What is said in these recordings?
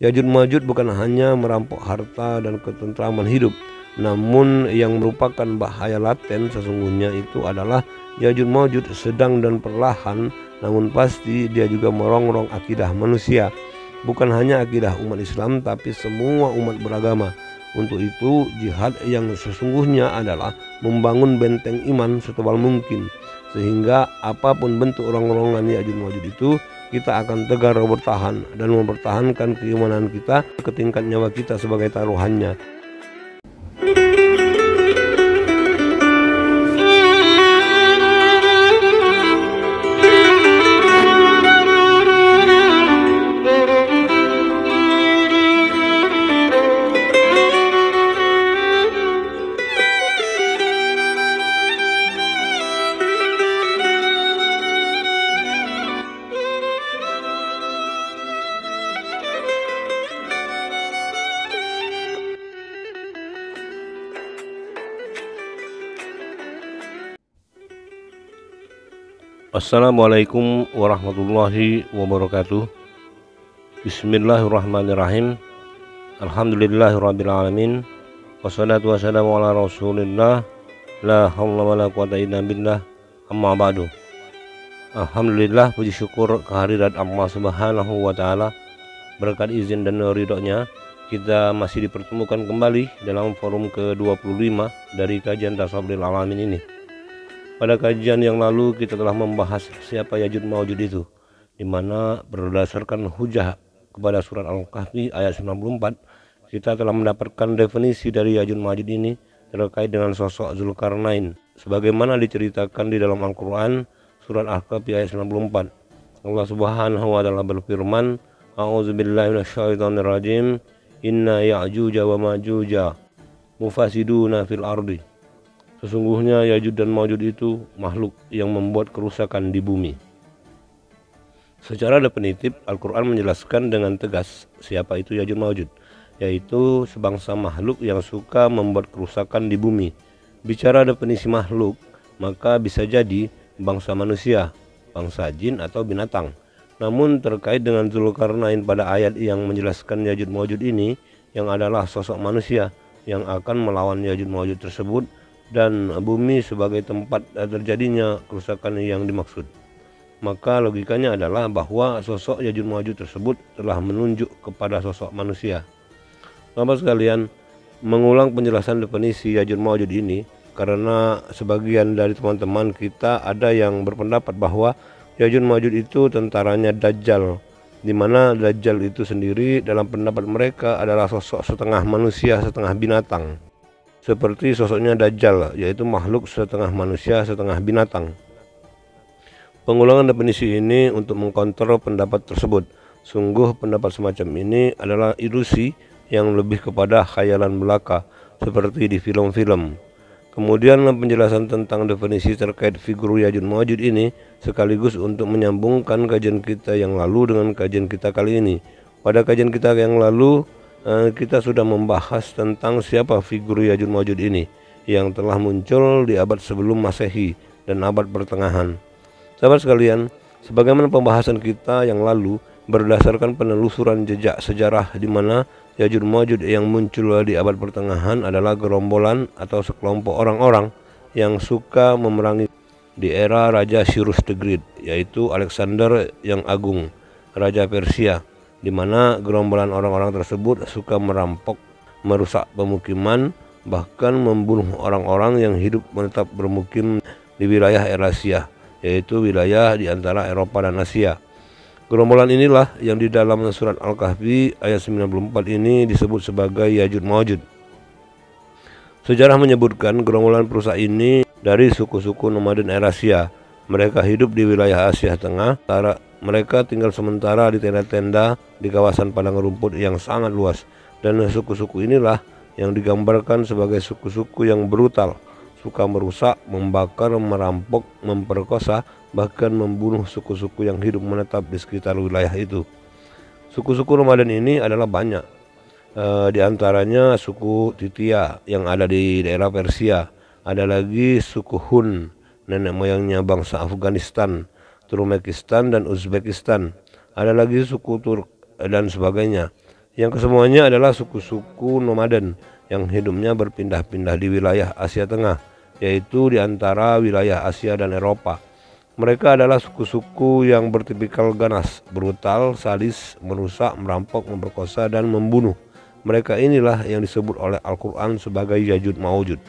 Ya'juj Ma'juj bukan hanya merampok harta dan ketentraman hidup, namun yang merupakan bahaya laten sesungguhnya itu adalah Ya'juj Ma'juj sedang dan perlahan namun pasti dia juga merongrong akidah manusia. Bukan hanya akidah umat Islam tapi semua umat beragama. Untuk itu jihad yang sesungguhnya adalah membangun benteng iman setebal mungkin, sehingga apapun bentuk rongrongan Ya'juj Ma'juj itu kita akan tegar bertahan dan mempertahankan keimanan kita ke tingkat nyawa kita sebagai taruhannya. Assalamualaikum warahmatullahi wabarakatuh. Bismillahirrahmanirrahim. Alhamdulillahirrabbilalamin. Wassalatu wassalamu ala rasulillah. La hawla wa la quwata illa billah. Amma ba'du. Alhamdulillah, puji syukur kehadirat Allah subhanahu wa ta'ala. Berkat izin dan ridhonya kita masih dipertemukan kembali dalam forum ke-25 dari kajian Tasawwuful Alamin ini. Pada kajian yang lalu kita telah membahas siapa Ya'juj Ma'juj itu, di mana berdasarkan hujah kepada surat Al-Kahfi ayat 94 kita telah mendapatkan definisi dari Ya'juj Ma'juj ini terkait dengan sosok Zulkarnain sebagaimana diceritakan di dalam Al-Quran surat Al-Kahfi ayat 94. Allah subhanahu wa ta'ala berfirman, A'udzubillahi minasyaitonirrajim, Inna Ya'juj wa Ma'juj mufasiduna fil ardi. Sesungguhnya Ya'juj dan Ma'juj itu makhluk yang membuat kerusakan di bumi. Secara definitif Al-Quran menjelaskan dengan tegas siapa itu Ya'juj Ma'juj, yaitu sebangsa makhluk yang suka membuat kerusakan di bumi. Bicara definisi makhluk, maka bisa jadi bangsa manusia, bangsa jin atau binatang. Namun terkait dengan Zulkarnain pada ayat yang menjelaskan Ya'juj Ma'juj ini, yang adalah sosok manusia yang akan melawan Ya'juj Ma'juj tersebut, dan bumi sebagai tempat terjadinya kerusakan yang dimaksud, maka logikanya adalah bahwa sosok Ya'juj Ma'juj tersebut telah menunjuk kepada sosok manusia. Sahabat sekalian, mengulang penjelasan definisi Ya'juj Ma'juj ini karena sebagian dari teman-teman kita ada yang berpendapat bahwa Ya'juj Ma'juj itu tentaranya Dajjal, di mana Dajjal itu sendiri dalam pendapat mereka adalah sosok setengah manusia setengah binatang. Seperti sosoknya Dajjal, yaitu makhluk setengah manusia setengah binatang. Pengulangan definisi ini untuk mengkontrol pendapat tersebut. Sungguh pendapat semacam ini adalah ilusi yang lebih kepada khayalan belaka seperti di film-film. Kemudian penjelasan tentang definisi terkait figur Ya'juj Ma'juj ini sekaligus untuk menyambungkan kajian kita yang lalu dengan kajian kita kali ini. Pada kajian kita yang lalu kita sudah membahas tentang siapa figur Ya'juj Ma'juj ini yang telah muncul di abad sebelum Masehi dan abad pertengahan. Sahabat sekalian, sebagaimana pembahasan kita yang lalu berdasarkan penelusuran jejak sejarah di mana Ya'juj Ma'juj yang muncul di abad pertengahan adalah gerombolan atau sekelompok orang-orang yang suka memerangi di era Raja Cyrus the Great, yaitu Alexander yang Agung, Raja Persia, di mana gerombolan orang-orang tersebut suka merampok, merusak pemukiman, bahkan membunuh orang-orang yang hidup menetap bermukim di wilayah Eurasia, yaitu wilayah di antara Eropa dan Asia. Gerombolan inilah yang di dalam surat Al-Kahfi ayat 94 ini disebut sebagai Ya'juj Ma'juj. Sejarah menyebutkan gerombolan perusak ini dari suku-suku nomaden Eurasia. Mereka hidup di wilayah Asia Tengah. Mereka tinggal sementara di tenda-tenda di kawasan padang rumput yang sangat luas, dan suku-suku inilah yang digambarkan sebagai suku-suku yang brutal, suka merusak, membakar, merampok, memperkosa, bahkan membunuh suku-suku yang hidup menetap di sekitar wilayah itu. Suku-suku nomaden ini adalah banyak, di antaranya suku Titia yang ada di daerah Persia, ada lagi suku Hun, nenek moyangnya bangsa Afghanistan, Turkmenistan dan Uzbekistan, ada lagi suku Turk dan sebagainya. yang kesemuanya adalah suku-suku nomaden yang hidupnya berpindah-pindah di wilayah Asia Tengah, yaitu di antara wilayah Asia dan Eropa. Mereka adalah suku-suku yang bertipikal ganas, brutal, sadis, merusak, merampok, memperkosa, dan membunuh. Mereka inilah yang disebut oleh Al-Quran sebagai Yajud Ma'ujud.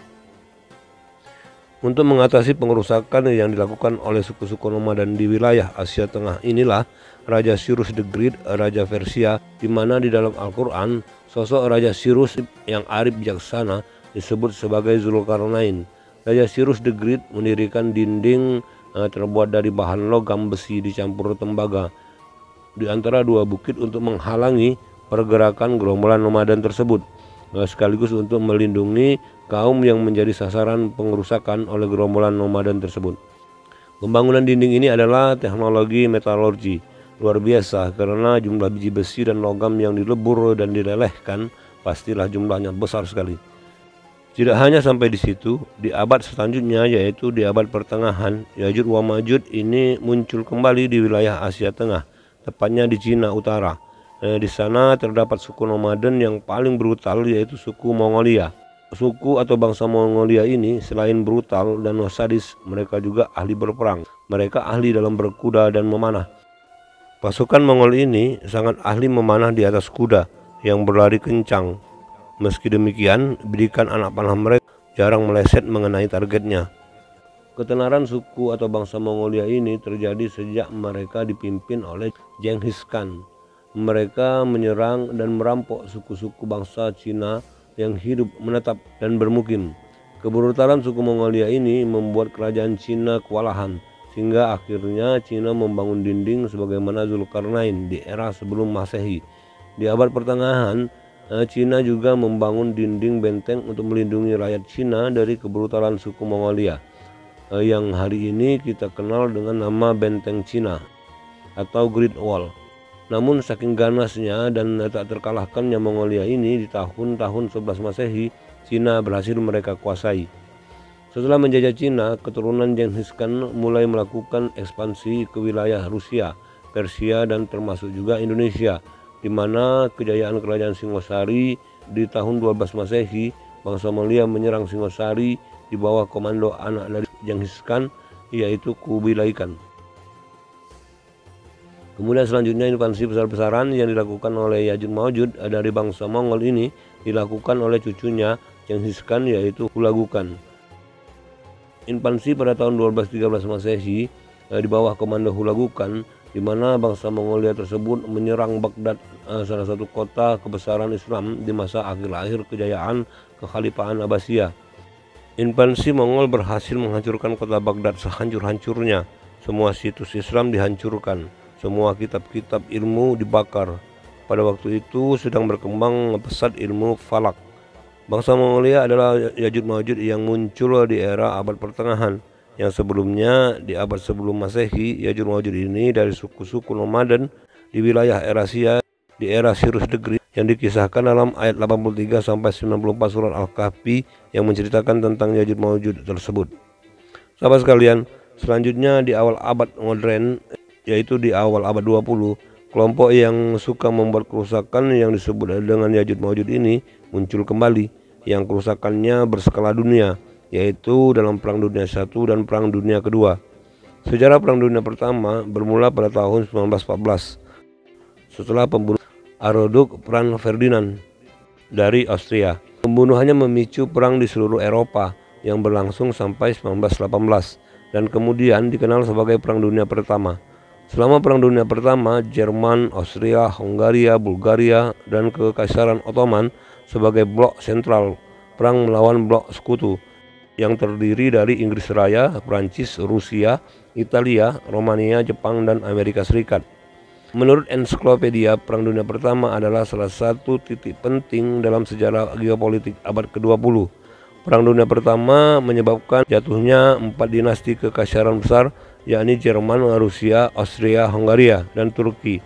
Untuk mengatasi pengerusakan yang dilakukan oleh suku-suku nomaden di wilayah Asia Tengah inilah Raja Cyrus the Great, Raja Persia, di mana di dalam Al-Quran sosok Raja Cyrus yang arif bijaksana disebut sebagai Zulkarnain. Raja Cyrus the Great mendirikan dinding terbuat dari bahan logam besi dicampur tembaga di antara dua bukit untuk menghalangi pergerakan gerombolan nomaden tersebut, sekaligus untuk melindungi kaum yang menjadi sasaran pengerusakan oleh gerombolan nomaden tersebut. Pembangunan dinding ini adalah teknologi metalurgi luar biasa karena jumlah biji besi dan logam yang dilebur dan dilelehkan pastilah jumlahnya besar sekali. Tidak hanya sampai di situ, di abad selanjutnya yaitu di abad pertengahan, Yajud wa Majud ini muncul kembali di wilayah Asia Tengah, tepatnya di Cina Utara. Di sana terdapat suku nomaden yang paling brutal yaitu suku Mongolia. Suku atau bangsa Mongolia ini selain brutal dan sadis, mereka juga ahli berperang. Mereka ahli dalam berkuda dan memanah. Pasukan Mongol ini sangat ahli memanah di atas kuda yang berlari kencang. Meski demikian, bidikan anak panah mereka jarang meleset mengenai targetnya. Ketenaran suku atau bangsa Mongolia ini terjadi sejak mereka dipimpin oleh Genghis Khan. Mereka menyerang dan merampok suku-suku bangsa Cina yang hidup, menetap, dan bermukim. Kebrutalan suku Mongolia ini membuat kerajaan Cina kewalahan, sehingga akhirnya Cina membangun dinding sebagaimana Zulkarnain di era sebelum Masehi. Di abad pertengahan, Cina juga membangun dinding benteng untuk melindungi rakyat Cina dari kebrutalan suku Mongolia, yang hari ini kita kenal dengan nama Benteng Cina atau Great Wall. Namun saking ganasnya dan tak terkalahkannya Mongolia ini, di tahun-tahun 11 Masehi, Cina berhasil mereka kuasai. Setelah menjajah Cina, keturunan Genghis Khan mulai melakukan ekspansi ke wilayah Rusia, Persia, dan termasuk juga Indonesia, di mana kejayaan kerajaan Singosari di tahun 12 Masehi, bangsa Mongolia menyerang Singosari di bawah komando anak dari Genghis Khan, yaitu Kubilai Khan. Kemudian selanjutnya invasi besar-besaran yang dilakukan oleh Yajud Ma'ujud dari bangsa Mongol ini dilakukan oleh cucunya Genghis Khan, yaitu Hulagu Khan. Invasi pada tahun 1213 Masehi di bawah komando Hulagu Khan, di mana bangsa Mongolia tersebut menyerang Baghdad, salah satu kota kebesaran Islam di masa akhir-akhir kejayaan Kekhalifahan Abbasiyah. Invasi Mongol berhasil menghancurkan kota Baghdad sehancur-hancurnya. Semua situs Islam dihancurkan, semua kitab-kitab ilmu dibakar. Pada waktu itu sedang berkembang pesat ilmu falak. Bangsa Mongolia adalah Yajud Ma'ujud yang muncul di era abad pertengahan. Yang sebelumnya di abad sebelum Masehi, Yajud Ma'ujud ini dari suku-suku nomaden di wilayah Eurasia di era Cyrus the Great yang dikisahkan dalam ayat 83 sampai 94 surat Al-Kahfi yang menceritakan tentang Yajud Ma'ujud tersebut. Sahabat sekalian, selanjutnya di awal abad modern, yaitu di awal abad 20, kelompok yang suka membuat kerusakan yang disebut dengan Yajud Ma'ujud ini muncul kembali, yang kerusakannya berskala dunia, yaitu dalam Perang Dunia I dan Perang Dunia Kedua. Sejarah Perang Dunia Pertama bermula pada tahun 1914 setelah pembunuhan Archduke Franz Ferdinand dari Austria. Pembunuhannya memicu perang di seluruh Eropa yang berlangsung sampai 1918 dan kemudian dikenal sebagai Perang Dunia Pertama. Selama Perang Dunia Pertama, Jerman, Austria, Hungaria, Bulgaria, dan Kekaisaran Ottoman sebagai blok sentral perang melawan blok sekutu yang terdiri dari Inggris Raya, Prancis, Rusia, Italia, Romania, Jepang, dan Amerika Serikat. Menurut ensiklopedia, Perang Dunia Pertama adalah salah satu titik penting dalam sejarah geopolitik abad ke-20. Perang Dunia Pertama menyebabkan jatuhnya 4 dinasti kekaisaran besar, yakni Jerman, Rusia, Austria, Hungaria, dan Turki.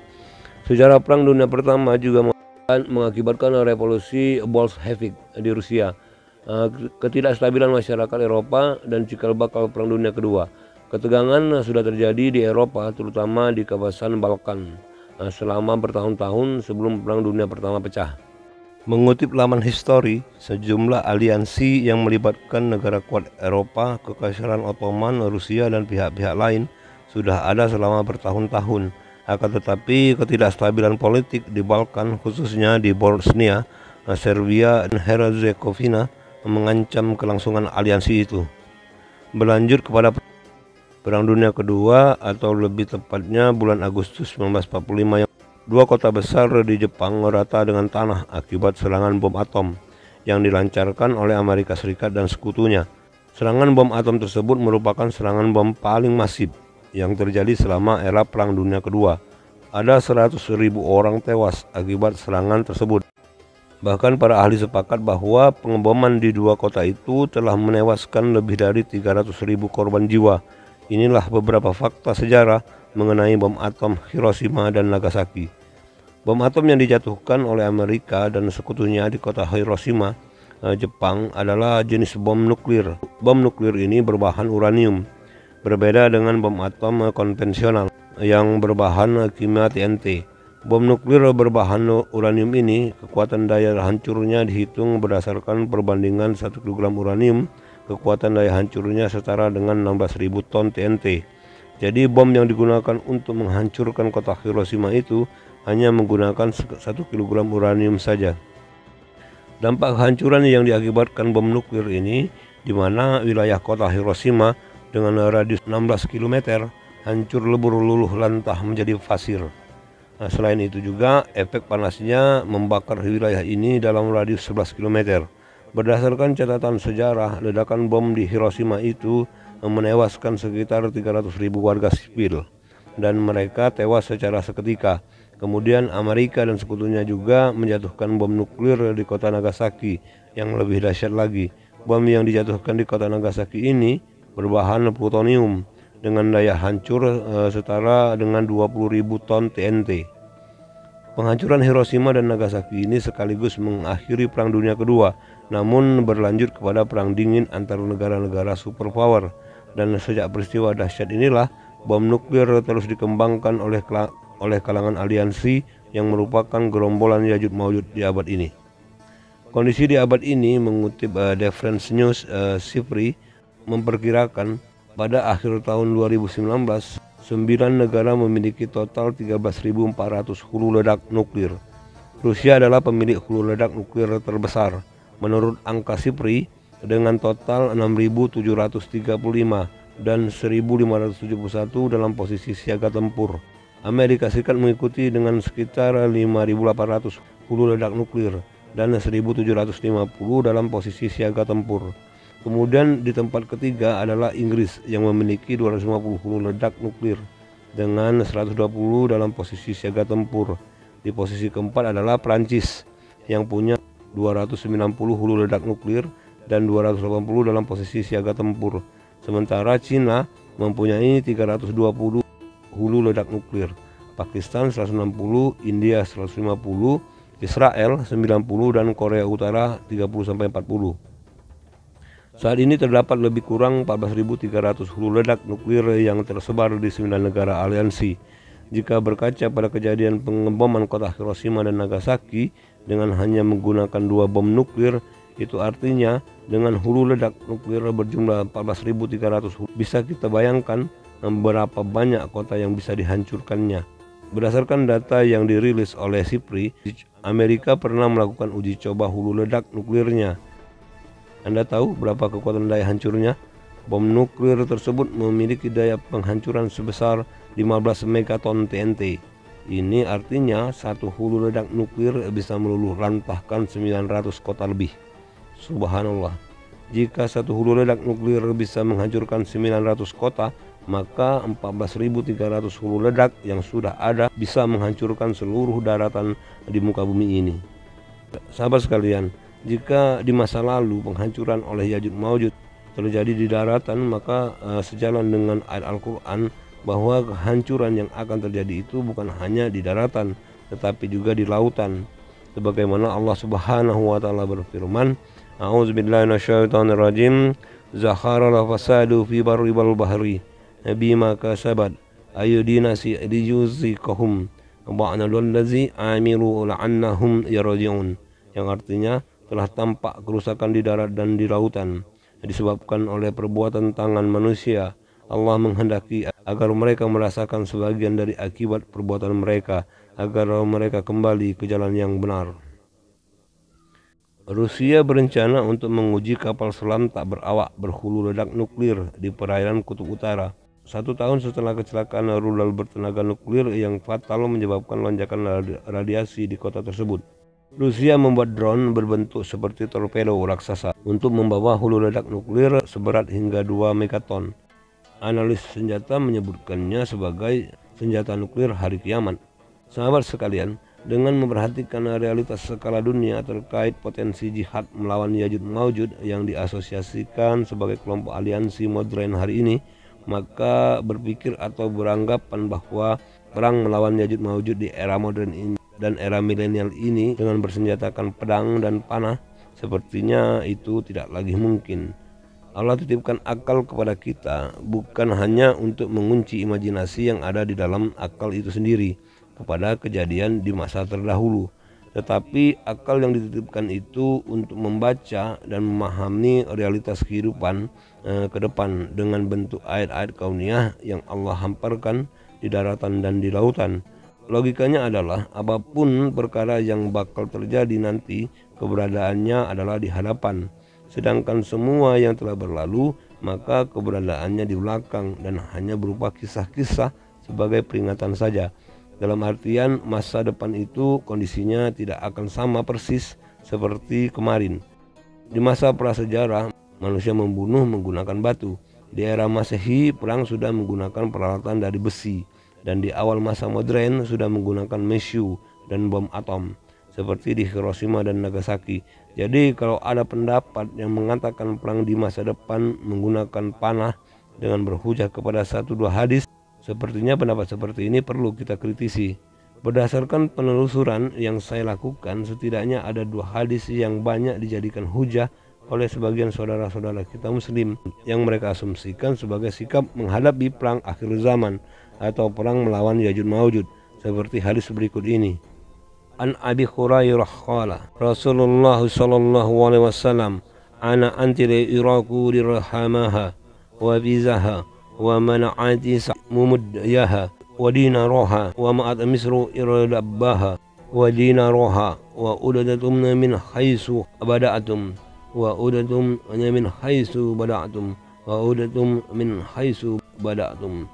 Sejarah Perang Dunia Pertama juga mengakibatkan revolusi Bolshevik di Rusia, ketidakstabilan masyarakat Eropa, dan cikal bakal Perang Dunia Kedua. Ketegangan sudah terjadi di Eropa, terutama di kawasan Balkan. selama bertahun-tahun sebelum Perang Dunia Pertama pecah. Mengutip laman History, sejumlah aliansi yang melibatkan negara kuat Eropa, Kekaisaran Ottoman, Rusia, dan pihak-pihak lain sudah ada selama bertahun-tahun. Akan tetapi ketidakstabilan politik di Balkan, khususnya di Bosnia, Serbia, dan Herzegovina mengancam kelangsungan aliansi itu. Berlanjut kepada Perang Dunia Kedua, atau lebih tepatnya bulan Agustus 1945, dua kota besar di Jepang rata dengan tanah akibat serangan bom atom yang dilancarkan oleh Amerika Serikat dan sekutunya. Serangan bom atom tersebut merupakan serangan bom paling masif yang terjadi selama era Perang Dunia Kedua. Ada 100.000 orang tewas akibat serangan tersebut. Bahkan para ahli sepakat bahwa pengeboman di dua kota itu telah menewaskan lebih dari 300.000 korban jiwa. Inilah beberapa fakta sejarah mengenai bom atom Hiroshima dan Nagasaki. Bom atom yang dijatuhkan oleh Amerika dan sekutunya di kota Hiroshima, Jepang, adalah jenis bom nuklir. Bom nuklir ini berbahan uranium, berbeda dengan bom atom konvensional yang berbahan kimia TNT. Bom nuklir berbahan uranium ini, kekuatan daya hancurnya dihitung berdasarkan perbandingan 1 kg uranium, kekuatan daya hancurnya setara dengan 16.000 ton TNT. Jadi bom yang digunakan untuk menghancurkan kota Hiroshima itu hanya menggunakan 1 kg uranium saja. Dampak kehancuran yang diakibatkan bom nuklir ini, di mana wilayah kota Hiroshima dengan radius 16 km hancur lebur luluh lantah menjadi pasir. Selain itu juga efek panasnya membakar wilayah ini dalam radius 11 km. Berdasarkan catatan sejarah, ledakan bom di Hiroshima itu menewaskan sekitar 300.000 warga sipil dan mereka tewas secara seketika. Kemudian Amerika dan sekutunya juga menjatuhkan bom nuklir di kota Nagasaki. Yang lebih dahsyat lagi, bom yang dijatuhkan di kota Nagasaki ini berbahan plutonium dengan daya hancur setara dengan 20.000 ton TNT. Penghancuran Hiroshima dan Nagasaki ini sekaligus mengakhiri Perang Dunia Kedua, namun berlanjut kepada Perang Dingin antara negara-negara superpower. Dan sejak peristiwa dahsyat inilah, bom nuklir terus dikembangkan oleh kalangan aliansi yang merupakan gerombolan Yajud Ma'jud di abad ini. Kondisi di abad ini, mengutip Defense News, Sifri memperkirakan pada akhir tahun 2019, 9 negara memiliki total 13.400 hulu ledak nuklir. Rusia adalah pemilik hulu ledak nuklir terbesar menurut angka Sifri dengan total 6.735 dan 1.571 dalam posisi siaga tempur. Amerika Serikat mengikuti dengan sekitar 5.800 hulu ledak nuklir dan 1.750 dalam posisi siaga tempur. Kemudian di tempat ketiga adalah Inggris yang memiliki 250 hulu ledak nuklir dengan 120 dalam posisi siaga tempur. Di posisi keempat adalah Prancis yang punya 290 hulu ledak nuklir dan 280 dalam posisi siaga tempur. Sementara Cina mempunyai 320 hulu ledak nuklir, Pakistan 160, India 150, Israel 90 dan Korea Utara 30-40. Saat ini terdapat lebih kurang 14.300 hulu ledak nuklir yang tersebar di 9 negara aliansi. Jika berkaca pada kejadian pengeboman kota Hiroshima dan Nagasaki dengan hanya menggunakan 2 bom nuklir, itu artinya dengan hulu ledak nuklir berjumlah 14.300 bisa kita bayangkan berapa banyak kota yang bisa dihancurkannya. Berdasarkan data yang dirilis oleh Sifri, Amerika pernah melakukan uji coba hulu ledak nuklirnya. Anda tahu berapa kekuatan daya hancurnya? Bom nuklir tersebut memiliki daya penghancuran sebesar 15 megaton TNT. Ini artinya satu hulu ledak nuklir bisa meluluh lantahkan 900 kota lebih. Subhanallah. Jika satu hulu ledak nuklir bisa menghancurkan 900 kota, maka 14.300 hulu ledak yang sudah ada bisa menghancurkan seluruh daratan di muka bumi ini. Sahabat sekalian, jika di masa lalu penghancuran oleh Yajud Ma'jud terjadi di daratan, maka sejalan dengan ayat Al-Quran bahwa kehancuran yang akan terjadi itu bukan hanya di daratan, tetapi juga di lautan. Sebagaimana Allah Subhanahu wa taala berfirman, A'udzubillahi minasyaitonirrajim, Zaharal fasadu fi barri wal bahri bima kasabat aydina si lijuzikahum ba'dallazi amiru la'annahum yarji'un, yang artinya telah tampak kerusakan di darat dan di lautan disebabkan oleh perbuatan tangan manusia. Allah menghendaki agar mereka merasakan sebagian dari akibat perbuatan mereka, agar mereka kembali ke jalan yang benar. Rusia berencana untuk menguji kapal selam tak berawak berhulu ledak nuklir di perairan Kutub Utara. 1 tahun setelah kecelakaan rudal bertenaga nuklir yang fatal menyebabkan lonjakan radiasi di kota tersebut, Rusia membuat drone berbentuk seperti torpedo raksasa untuk membawa hulu ledak nuklir seberat hingga 2 megaton. Analis senjata menyebutkannya sebagai senjata nuklir hari kiamat. Sahabat sekalian, dengan memperhatikan realitas skala dunia terkait potensi jihad melawan Ya'juj Ma'juj yang diasosiasikan sebagai kelompok aliansi modern hari ini, maka berpikir atau beranggapan bahwa perang melawan Ya'juj Ma'juj di era modern ini dan era milenial ini dengan bersenjatakan pedang dan panah, sepertinya itu tidak lagi mungkin. Allah titipkan akal kepada kita bukan hanya untuk mengunci imajinasi yang ada di dalam akal itu sendiri kepada kejadian di masa terdahulu, tetapi akal yang dititipkan itu untuk membaca dan memahami realitas kehidupan ke depan dengan bentuk ayat-ayat kauniyah yang Allah hamparkan di daratan dan di lautan. Logikanya adalah apapun perkara yang bakal terjadi nanti, keberadaannya adalah di hadapan, sedangkan semua yang telah berlalu maka keberadaannya di belakang dan hanya berupa kisah-kisah sebagai peringatan saja. Dalam artian masa depan itu kondisinya tidak akan sama persis seperti kemarin. Di masa prasejarah manusia membunuh menggunakan batu. Di era Masehi perang sudah menggunakan peralatan dari besi, dan di awal masa modern sudah menggunakan mesyu dan bom atom seperti di Hiroshima dan Nagasaki. Jadi kalau ada pendapat yang mengatakan perang di masa depan menggunakan panah dengan berhujah kepada 1-2 hadis, sepertinya pendapat seperti ini perlu kita kritisi. Berdasarkan penelusuran yang saya lakukan, setidaknya ada 2 hadis yang banyak dijadikan hujah oleh sebagian saudara-saudara kita muslim yang mereka asumsikan sebagai sikap menghadapi perang akhir zaman atau perang melawan Ya'juj Ma'juj, seperti hadis berikut ini. An Abi Hurairah qala Rasulullah sallallahu alaihi wasallam ana antira iraku dirhamaha wa bizaha wa mana'ati mumudyaha wa dinaroha wa ma'at misru iradabbaha wa dinaroha wa udadatum min haisu bada'atum wa udatum min haisu bada'atum wa udatum min haisu bada'atum,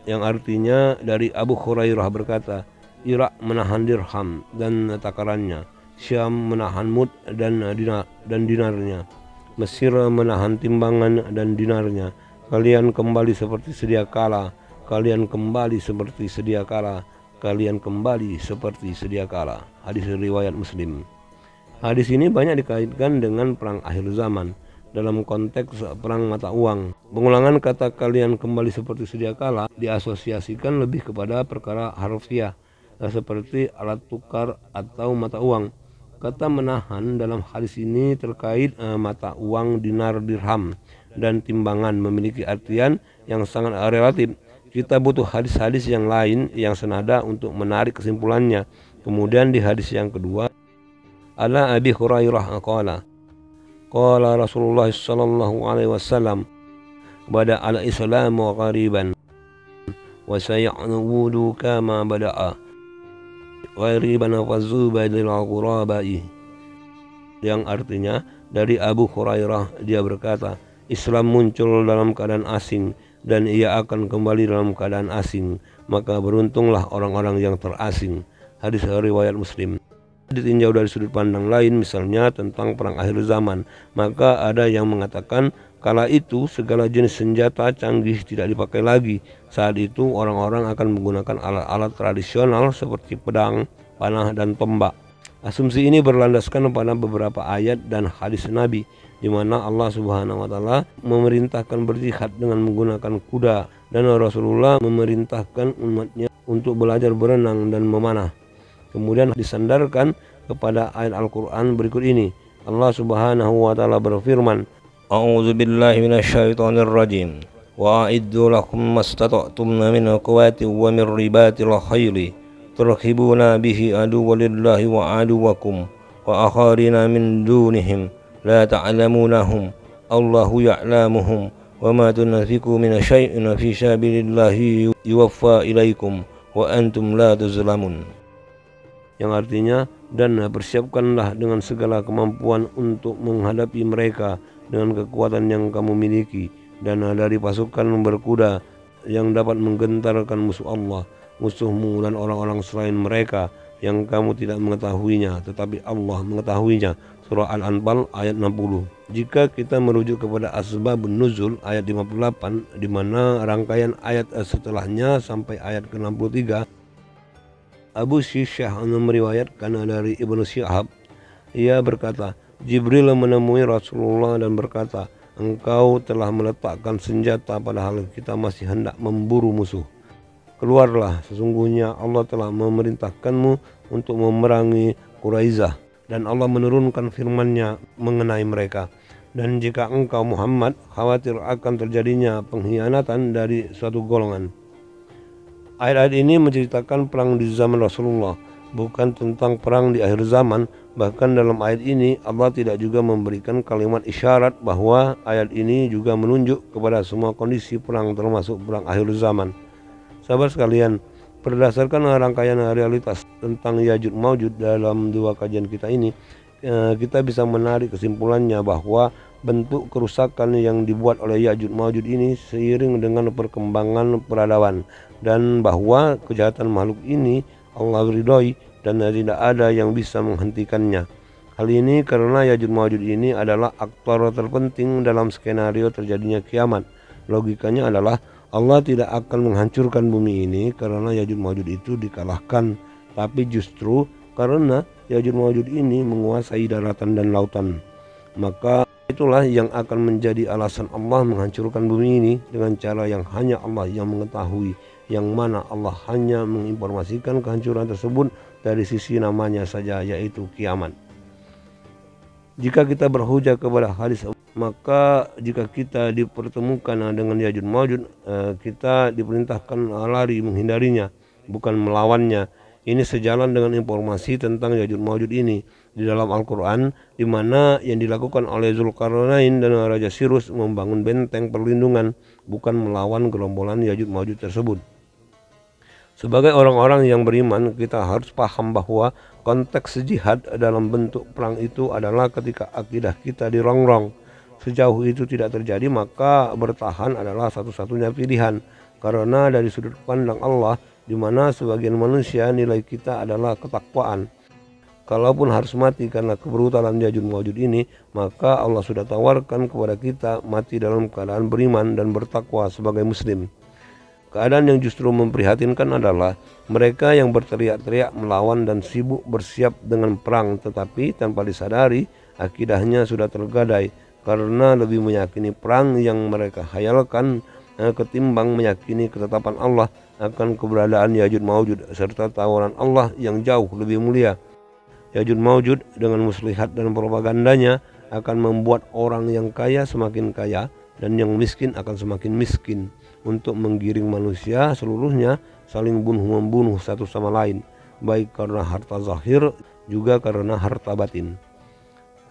yang artinya dari Abu Hurairah berkata, Irak menahan dirham dan takarannya, Syam menahan mud dan dinarnya, Mesir menahan timbangan dan dinarnya. Kalian kembali seperti sedia kala, kalian kembali seperti sedia kala, kalian kembali seperti sedia kala. Hadis riwayat Muslim. Hadis ini banyak dikaitkan dengan perang akhir zaman dalam konteks perang mata uang. Pengulangan kata kalian kembali seperti sedia kala diasosiasikan lebih kepada perkara harfiah seperti alat tukar atau mata uang. Kata menahan dalam hadis ini terkait mata uang dinar dirham dan timbangan memiliki artian yang sangat relatif. Kita butuh hadis-hadis yang lain yang senada untuk menarik kesimpulannya. Kemudian di hadis yang kedua, ala Abi Hurairah qala Rasulullah sallallahu alaihi wasallam bada al-islamu ghariban wa sayaudu kama bada'a ghariban fazuba lil ghurabai, yang artinya dari Abu Hurairah dia berkata, Islam muncul dalam keadaan asing dan ia akan kembali dalam keadaan asing, maka beruntunglah orang-orang yang terasing. Hadis riwayat Muslim. Ditinjau dari sudut pandang lain, misalnya tentang perang akhir zaman, maka ada yang mengatakan kala itu segala jenis senjata canggih tidak dipakai lagi. Saat itu orang-orang akan menggunakan alat-alat tradisional seperti pedang, panah, dan tombak. Asumsi ini berlandaskan pada beberapa ayat dan hadis Nabi, di mana Allah Subhanahu wa taala memerintahkan berjihad dengan menggunakan kuda, dan Rasulullah memerintahkan umatnya untuk belajar berenang dan memanah. Kemudian disandarkan kepada ayat Al-Qur'an berikut ini. Allah Subhanahu wa taala berfirman, A'udzu billahi minasyaitonir rajim. وأعدوا لهم ما استطعتم من قوة ومن رباط الخيل ترهبون به عدو الله وعدوكم وآخرين من دونهم لا تعلمونهم الله يعلمهم وما تنفقوا من شيء في سبيل الله يوفى إليكم وأنتم لا تظلمون, yang artinya, dan persiapkanlah dengan segala kemampuan untuk menghadapi mereka dengan kekuatan yang kamu miliki, dan dari pasukan berkuda yang dapat menggentarkan musuh Allah, musuhmu dan orang-orang selain mereka yang kamu tidak mengetahuinya, tetapi Allah mengetahuinya. Surah Al-Anfal ayat 60. Jika kita merujuk kepada Asbabun Nuzul ayat 58, di mana rangkaian ayat setelahnya sampai ayat ke-63, Abu Syishah meriwayatkan dari Ibnu Syihab, ia berkata, Jibril menemui Rasulullah dan berkata, engkau telah meletakkan senjata padahal kita masih hendak memburu musuh. Keluarlah, sesungguhnya Allah telah memerintahkanmu untuk memerangi Quraisyah, dan Allah menurunkan firman-Nya mengenai mereka. Dan jika engkau Muhammad khawatir akan terjadinya pengkhianatan dari suatu golongan. Ayat-ayat ini menceritakan perang di zaman Rasulullah, bukan tentang perang di akhir zaman. Bahkan dalam ayat ini Allah tidak juga memberikan kalimat isyarat bahwa ayat ini juga menunjuk kepada semua kondisi perang termasuk perang akhir zaman. Sahabat sekalian, berdasarkan rangkaian realitas tentang Ya'juj Ma'juj dalam dua kajian kita ini, kita bisa menarik kesimpulannya bahwa bentuk kerusakan yang dibuat oleh Ya'juj Ma'juj ini seiring dengan perkembangan peradaban, dan bahwa kejahatan makhluk ini Allah ridhoi dan tidak ada yang bisa menghentikannya. Hal ini karena Ya'juj Ma'juj ini adalah aktor terpenting dalam skenario terjadinya kiamat. Logikanya adalah Allah tidak akan menghancurkan bumi ini karena Ya'juj Ma'juj itu dikalahkan, tapi justru karena Ya'juj Ma'juj ini menguasai daratan dan lautan. Maka itulah yang akan menjadi alasan Allah menghancurkan bumi ini dengan cara yang hanya Allah yang mengetahui, yang mana Allah hanya menginformasikan kehancuran tersebut dari sisi namanya saja, yaitu kiamat. Jika kita berhujah kepada hadis, maka jika kita dipertemukan dengan Ya'juj Ma'juj, kita diperintahkan lari menghindarinya, bukan melawannya. Ini sejalan dengan informasi tentang Ya'juj Ma'juj ini di dalam Al-Quran, di mana yang dilakukan oleh Zulkarnain dan Raja Sirus membangun benteng perlindungan, bukan melawan gerombolan Ya'juj Ma'juj tersebut. Sebagai orang-orang yang beriman, kita harus paham bahwa konteks jihad dalam bentuk perang itu adalah ketika akidah kita dirongrong. Sejauh itu tidak terjadi, maka bertahan adalah satu-satunya pilihan. Karena dari sudut pandang Allah, di mana sebagian manusia nilai kita adalah ketakwaan. Kalaupun harus mati karena kebrutalan Ya'juj Ma'juj ini, maka Allah sudah tawarkan kepada kita mati dalam keadaan beriman dan bertakwa sebagai muslim. Keadaan yang justru memprihatinkan adalah mereka yang berteriak-teriak melawan dan sibuk bersiap dengan perang, tetapi tanpa disadari akidahnya sudah tergadai karena lebih meyakini perang yang mereka khayalkan ketimbang meyakini ketetapan Allah akan keberadaan Ya'juj Ma'juj serta tawaran Allah yang jauh lebih mulia. Ya'juj Ma'juj dengan muslihat dan propagandanya akan membuat orang yang kaya semakin kaya dan yang miskin akan semakin miskin, untuk menggiring manusia seluruhnya saling bunuh-membunuh satu sama lain, baik karena harta zahir juga karena harta batin.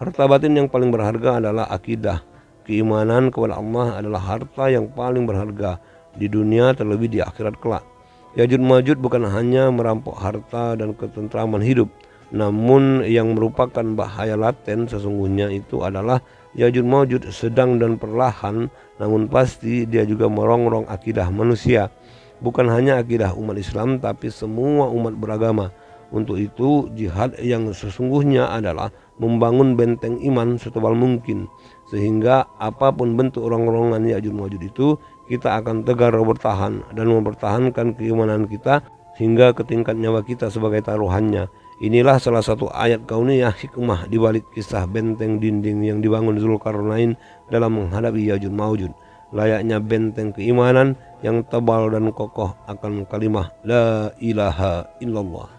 Harta batin yang paling berharga adalah akidah. Keimanan kepada Allah adalah harta yang paling berharga di dunia terlebih di akhirat kelak. Ya'juj Ma'juj bukan hanya merampok harta dan ketentraman hidup, namun yang merupakan bahaya laten sesungguhnya itu adalah Ya'juj Ma'juj sedang dan perlahan, namun pasti dia juga merongrong akidah manusia. Bukan hanya akidah umat Islam, tapi semua umat beragama. Untuk itu jihad yang sesungguhnya adalah membangun benteng iman setebal mungkin, sehingga apapun bentuk rongrongan Ya'juj Ma'juj itu, kita akan tegar bertahan dan mempertahankan keimanan kita hingga ke tingkat nyawa kita sebagai taruhannya. Inilah salah satu ayat kauniyah hikmah di balik kisah benteng dinding yang dibangun Zulkarnain dalam menghadapi Ya'juj Ma'juj. Layaknya benteng keimanan yang tebal dan kokoh akan kalimah La ilaha illallah.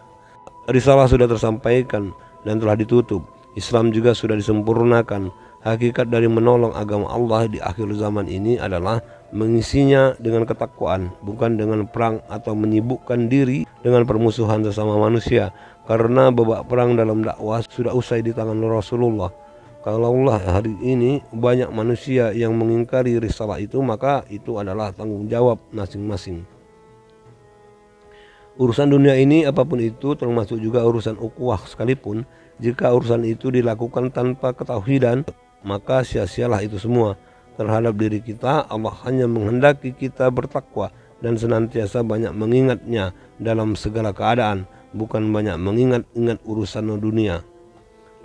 Risalah sudah tersampaikan dan telah ditutup. Islam juga sudah disempurnakan. Hakikat dari menolong agama Allah di akhir zaman ini adalah mengisinya dengan ketakwaan, bukan dengan perang atau menyibukkan diri dengan permusuhan sesama manusia, karena babak perang dalam dakwah sudah usai di tangan Rasulullah. Kalaulah hari ini banyak manusia yang mengingkari risalah itu, maka itu adalah tanggung jawab masing-masing. Urusan dunia ini apapun itu, termasuk juga urusan ukhuwah sekalipun, jika urusan itu dilakukan tanpa ketauhidan, maka sia-sialah itu semua. Terhadap diri kita, Allah hanya menghendaki kita bertakwa dan senantiasa banyak mengingatnya dalam segala keadaan, bukan banyak mengingat-ingat urusan dunia.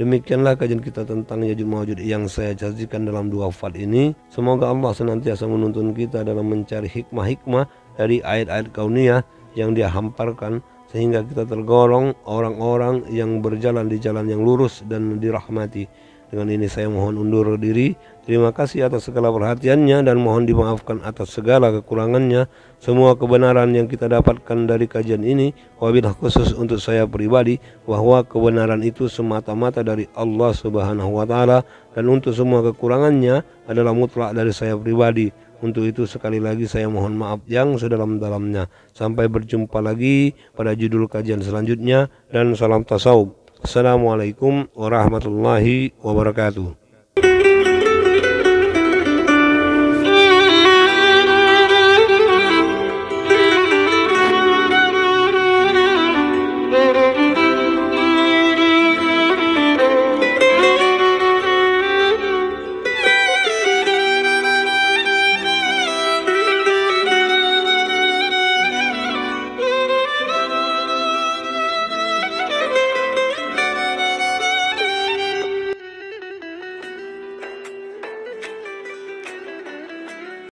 Demikianlah kajian kita tentang Ya'juj Ma'juj yang saya sajikan dalam 2 fad ini. Semoga Allah senantiasa menuntun kita dalam mencari hikmah-hikmah dari ayat-ayat kauniyah yang Dia hamparkan, sehingga kita tergolong orang-orang yang berjalan di jalan yang lurus dan dirahmati. Dengan ini saya mohon undur diri. Terima kasih atas segala perhatiannya dan mohon dimaafkan atas segala kekurangannya. Semua kebenaran yang kita dapatkan dari kajian ini, wabillahi khusus untuk saya pribadi, bahwa kebenaran itu semata-mata dari Allah Subhanahu wa Ta'ala, dan untuk semua kekurangannya adalah mutlak dari saya pribadi. Untuk itu sekali lagi saya mohon maaf yang sedalam-dalamnya. Sampai berjumpa lagi pada judul kajian selanjutnya, dan salam tasawuf. Assalamualaikum warahmatullahi wabarakatuh.